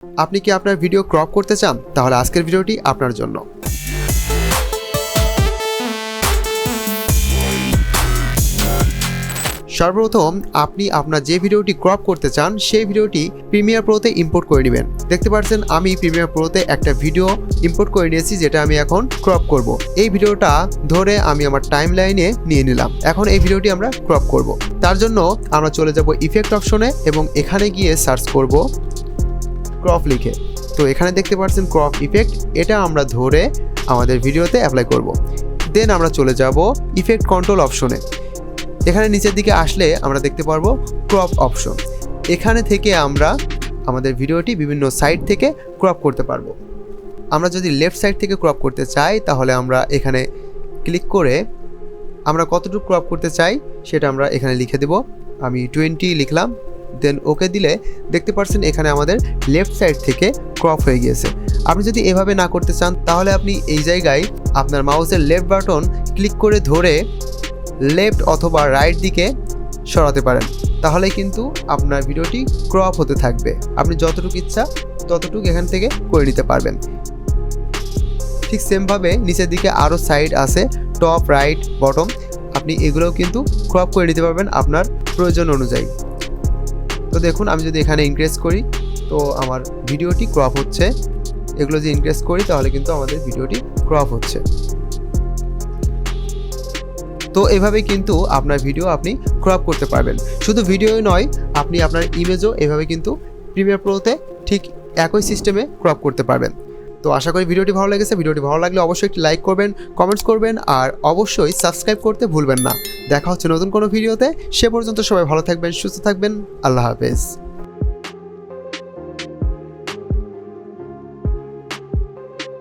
আপনি কি আপনার ভিডিও ক্রপ করতে চান? তাহলে আজকের ভিডিওটি আপনার জন্য। সর্বপ্রথম আপনি আপনার যে ভিডিওটি ক্রপ করতে চান সেই ভিডিওটি প্রিমিয়ার প্রোতে ইম্পোর্ট করে নেবেন। দেখতে পাচ্ছেন আমি প্রিমিয়ার প্রোতে একটা ভিডিও ইম্পোর্ট করে নিয়েছি, যেটা আমি এখন ক্রপ করব। এই ভিডিওটা ধরে আমি আমার টাইমলাইনে নিয়ে নিলাম। এখন এই ভিডিওটি আমরা ক্রপ করব। তার জন্য আমরা চলে যাব ইফেক্ট অপশনে এবং এখানে গিয়ে সার্চ করব ক্রপ লিখে। তো এখানে দেখতে পাচ্ছেন ক্রপ ইফেক্ট, এটা আমরা ধরে আমাদের ভিডিওতে অ্যাপ্লাই করব। দেন আমরা চলে যাব ইফেক্ট কন্ট্রোল অপশনে। এখানে নিচের দিকে আসলে আমরা দেখতে পারবো ক্রপ অপশন। এখানে থেকে আমরা আমাদের ভিডিওটি বিভিন্ন সাইড থেকে ক্রপ করতে পারবো। আমরা যদি লেফট সাইড থেকে ক্রপ করতে চাই তাহলে আমরা এখানে ক্লিক করে আমরা কতটুকু ক্রপ করতে চাই সেটা আমরা এখানে লিখে দেব। আমি 20 লিখলাম, দেন ওকে দিলে দেখতে পাচ্ছেন এখানে আমাদের লেফট সাইড থেকে ক্রপ হয়ে গিয়েছে। আপনি যদি এভাবে না করতে চান তাহলে আপনি এই জায়গায় আপনার মাউসের লেফট বাটন ক্লিক করে ধরে লেফট অথবা রাইট দিকে সরাতে পারেন, তাহলে কিন্তু আপনার ভিডিওটি ক্রপ হতে থাকবে। আপনি যতটুকু ইচ্ছা ততটুকু এখান থেকে করে নিতে পারবেন। ঠিক সেমভাবে নিচের দিকে আরও সাইড আছে, টপ, রাইট, বটম, আপনি এগুলোও কিন্তু ক্রপ করে নিতে পারবেন আপনার প্রয়োজন অনুযায়ী। তো দেখুন আমি যদি এখানে ইনক্রিজ করি তো আমার ভিডিওটি ক্রপ হচ্ছে। এগুলো যদি ইনক্রিজ করি তাহলে কিন্তু আমাদের ভিডিওটি ক্রপ হচ্ছে। তো এভাবে কিন্তু আপনার ভিডিও আপনি ক্রপ করতে পারবেন। শুধু ভিডিওই নয়, আপনি আপনার ইমেজও এভাবে কিন্তু প্রিমিয়ার প্রোতে ঠিক একই সিস্টেমে ক্রপ করতে পারবেন। তো আশা করি ভিডিওটি ভালো লেগেছে। ভিডিওটি ভালো লাগলে অবশ্যই একটি লাইক করবেন, কমেন্টস করবেন আর অবশ্যই সাবস্ক্রাইব করতে ভুলবেন না। দেখা হচ্ছে নতুন কোনো ভিডিওতে। সে পর্যন্ত সবাই ভালো থাকবেন, সুস্থ থাকবেন। আল্লাহ হাফেজ।